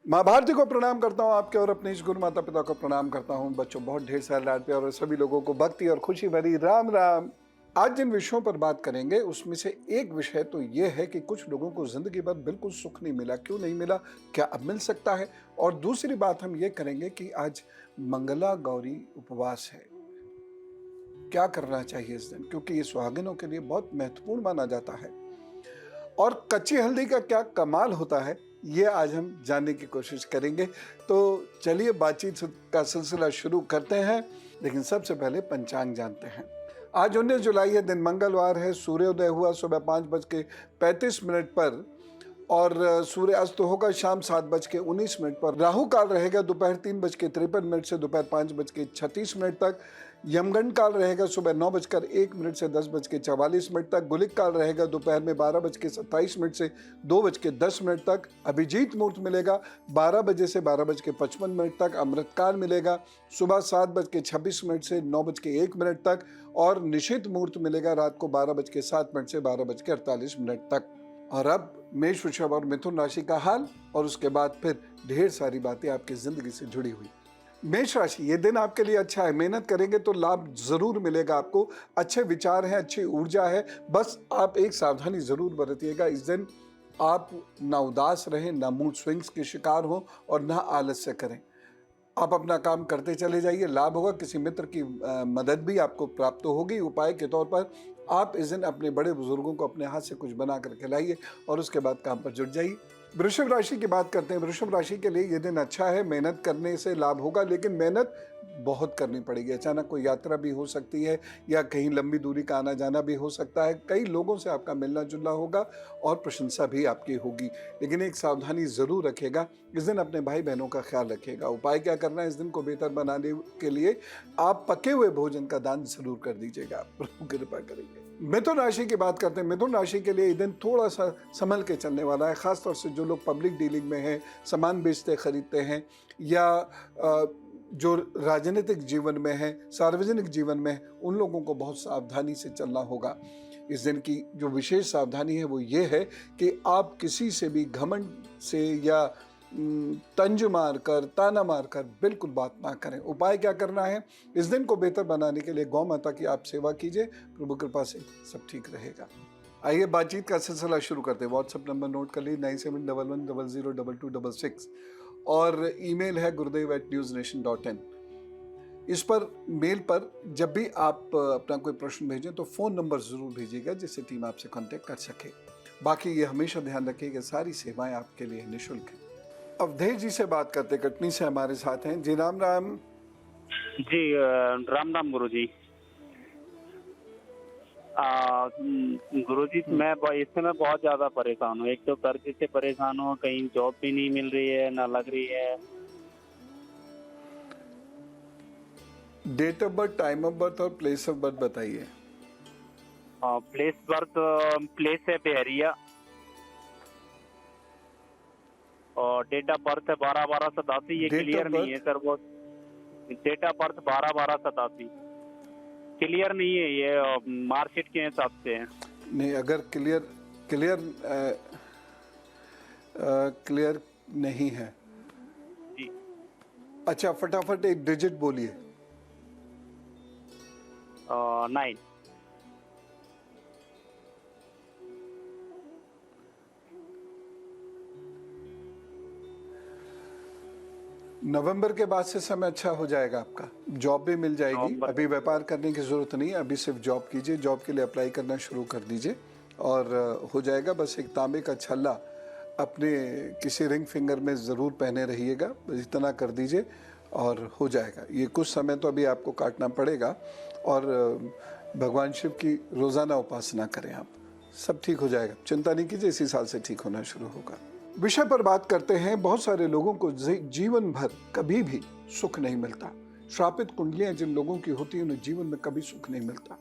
माँ भारती को प्रणाम करता हूँ आपके और अपने इस गुरु माता पिता को प्रणाम करता हूँ। बच्चों बहुत ढेर सारे लाड प्यार और सभी लोगों को भक्ति और खुशी भरी राम राम। आज जिन विषयों पर बात करेंगे उसमें से एक विषय तो ये है कि कुछ लोगों को जिंदगी भर बिल्कुल सुख नहीं मिला, क्यों नहीं मिला, क्या अब मिल सकता है। और दूसरी बात हम ये करेंगे कि आज मंगला गौरी उपवास है, क्या करना चाहिए इस दिन, क्योंकि ये सुहागिनों के लिए बहुत महत्वपूर्ण माना जाता है। और कच्ची हल्दी का क्या कमाल होता है ये आज हम जानने की कोशिश करेंगे। तो चलिए बातचीत का सिलसिला शुरू करते हैं, लेकिन सबसे पहले पंचांग जानते हैं। आज 19 जुलाई है, दिन मंगलवार है। सूर्योदय हुआ सुबह 5:35 पर और सूर्यास्त होगा शाम 7:19 पर। राहु काल रहेगा दोपहर 3:53 से दोपहर 5:36 तक। यमगंड काल रहेगा सुबह 9:01 से 10:44 तक। गुलिक काल रहेगा दोपहर में 12:27 से 2:10 तक। अभिजीत मुहूर्त मिलेगा 12 बजे से 12:55 तक। अमृत काल मिलेगा सुबह 7:26 से 9:01 तक और निशित मुहूर्त मिलेगा रात को 12:07 से 12:48 तक। और अब मेष, वृषभ और मिथुन राशि का हाल और उसके बाद फिर ढेर सारी बातें आपकी जिंदगी से जुड़ी हुई। मेष राशि, ये दिन आपके लिए अच्छा है। मेहनत करेंगे तो लाभ जरूर मिलेगा आपको। अच्छे विचार हैं, अच्छी ऊर्जा है, बस आप एक सावधानी जरूर बरतिएगा। इस दिन आप ना उदास रहें, ना मूड स्विंग्स के शिकार हो और ना आलस्य करें। आप अपना काम करते चले जाइए, लाभ होगा। किसी मित्र की मदद भी आपको प्राप्त होगी। उपाय के तौर पर आप इस दिन अपने बड़े बुजुर्गों को अपने हाथ से कुछ बना कर खिलाइए और उसके बाद काम पर जुट जाइए। वृषभ राशि की बात करते हैं। वृषभ राशि के लिए यह दिन अच्छा है। मेहनत करने से लाभ होगा, लेकिन मेहनत बहुत करनी पड़ेगी। अचानक कोई यात्रा भी हो सकती है या कहीं लंबी दूरी का आना जाना भी हो सकता है। कई लोगों से आपका मिलना जुलना होगा और प्रशंसा भी आपकी होगी, लेकिन एक सावधानी जरूर रखेगा। इस दिन अपने भाई बहनों का ख्याल रखिएगा। उपाय क्या करना है इस दिन को बेहतर बनाने के लिए? आप पके हुए भोजन का दान जरूर कर दीजिएगा, प्रभु कृपा करेंगे। मिथुन राशि की बात करते हैं। मिथुन राशि के लिए ये दिन थोड़ा सा संभल के चलने वाला है। खासतौर से जो लोग पब्लिक डीलिंग में हैं, सामान बेचते खरीदते हैं या जो राजनीतिक जीवन में है, सार्वजनिक जीवन में है, उन लोगों को बहुत सावधानी से चलना होगा। इस दिन की जो विशेष सावधानी है वो ये है कि आप किसी से भी घमंड से या तंज मारकर, ताना मारकर बिल्कुल बात ना करें। उपाय क्या करना है इस दिन को बेहतर बनाने के लिए? गौ माता की आप सेवा कीजिए, प्रभु कृपा से सब ठीक रहेगा। आइए बातचीत का सिलसिला शुरू करते हैं। व्हाट्सएप नंबर नोट कर लीजिए 9711000266 और ईमेल है gurudev@newsnation.in। इस पर मेल पर जब भी आप अपना कोई प्रश्न भेजें तो फ़ोन नंबर ज़रूर भेजिएगा जिससे टीम आपसे कांटेक्ट कर सके। बाकी ये हमेशा ध्यान रखिए कि सारी सेवाएं आपके लिए निःशुल्क हैं। अवधेश जी से बात करते, कटनी से हमारे साथ हैं जी। राम राम जी। राम राम गुरु जी। गुरु जी, मैं इस समय बहुत ज्यादा परेशान हूँ। एक तो कर्ज से परेशान हूँ, कहीं जॉब भी नहीं मिल रही है, ना लग रही है। Date of birth, time of birth और प्लेस ऑफ बर्थ बताइए। प्लेस है बेहरिया और डेट ऑफ बर्थ है 12/12/87। ये क्लियर नहीं है सर। वो डेट ऑफ बर्थ 12/12/87 क्लियर नहीं है, ये मार्कशीट के हिसाब से है। नहीं, अगर क्लियर नहीं है जी। अच्छा, फटाफट एक डिजिट बोलिए। 9। नवंबर के बाद से समय अच्छा हो जाएगा आपका। जॉब भी मिल जाएगी। अभी व्यापार करने की जरूरत नहीं है, अभी सिर्फ जॉब कीजिए। जॉब के लिए अप्लाई करना शुरू कर दीजिए और हो जाएगा। बस एक तांबे का छल्ला अपने किसी रिंग फिंगर में ज़रूर पहने रहिएगा, बस इतना कर दीजिए और हो जाएगा। ये कुछ समय तो अभी आपको काटना पड़ेगा और भगवान शिव की रोज़ाना उपासना करें आप, सब ठीक हो जाएगा। चिंता नहीं कीजिए, इसी साल से ठीक होना शुरू होगा। विषय पर बात करते हैं। बहुत सारे लोगों को जीवन भर कभी भी सुख नहीं मिलता। श्रापित कुंडलियां जिन लोगों की होती हैं उन्हें जीवन में कभी सुख नहीं मिलता।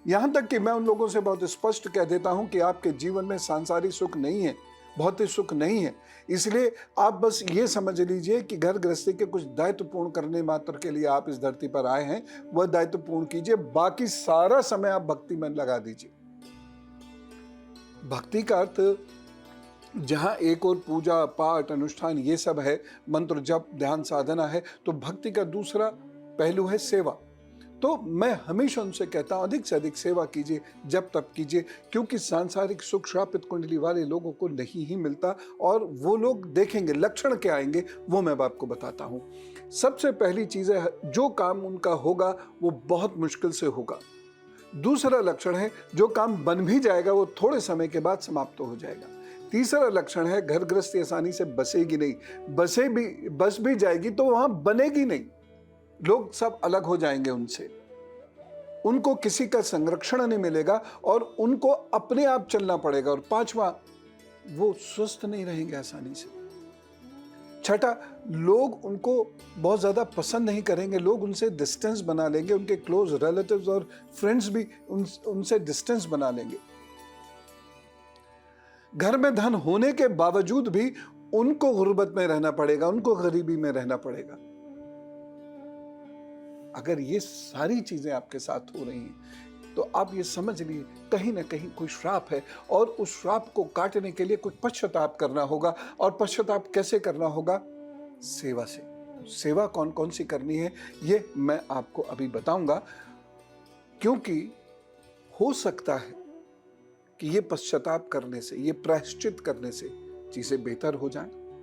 यहां तक कि मैं उन लोगों से बहुत स्पष्ट कह देता हूं कि आपके जीवन में सांसारिक सुख नहीं है, भौतिक सुख नहीं है। इसलिए आप बस ये समझ लीजिए कि घर गृहस्थी के कुछ दायित्व पूर्ण करने मात्र के लिए आप इस धरती पर आए हैं, वह दायित्व पूर्ण कीजिए। बाकी सारा समय आप भक्ति में लगा दीजिए। भक्ति का अर्थ जहाँ एक और पूजा पाठ अनुष्ठान ये सब है, मंत्र जप ध्यान साधना है, तो भक्ति का दूसरा पहलू है सेवा। तो मैं हमेशा उनसे कहता हूँ अधिक से अधिक सेवा कीजिए, जब तब कीजिए, क्योंकि सांसारिक सुख श्रापित कुंडली वाले लोगों को नहीं ही मिलता, और वो लोग देखेंगे लक्षण क्या आएंगे वो मैं आपको बताता हूँ। सबसे पहली चीज़ है, जो काम उनका होगा वो बहुत मुश्किल से होगा। दूसरा लक्षण है, जो काम बन भी जाएगा वो थोड़े समय के बाद समाप्त हो जाएगा। तीसरा लक्षण है, घर गृहस्थी आसानी से बसेगी नहीं, बस भी जाएगी तो वहां बनेगी नहीं, लोग सब अलग हो जाएंगे उनसे, उनको किसी का संरक्षण नहीं मिलेगा और उनको अपने आप चलना पड़ेगा। और पांचवा, वो स्वस्थ नहीं रहेंगे आसानी से। छठा, लोग उनको बहुत ज्यादा पसंद नहीं करेंगे, लोग उनसे डिस्टेंस बना लेंगे, उनके क्लोज रिलेटिव्स और फ्रेंड्स भी उनसे डिस्टेंस बना लेंगे। घर में धन होने के बावजूद भी उनको गुर्बत में रहना पड़ेगा, उनको गरीबी में रहना पड़ेगा। अगर ये सारी चीजें आपके साथ हो रही हैं तो आप ये समझ लिए कहीं ना कहीं कोई श्राप है, और उस श्राप को काटने के लिए कुछ पश्चाताप करना होगा। और पश्चाताप कैसे करना होगा? सेवा से। सेवा कौन कौन सी करनी है ये मैं आपको अभी बताऊंगा, क्योंकि हो सकता है कि ये पश्चाताप करने से, ये प्रायश्चित करने से चीजें बेहतर हो जाएं।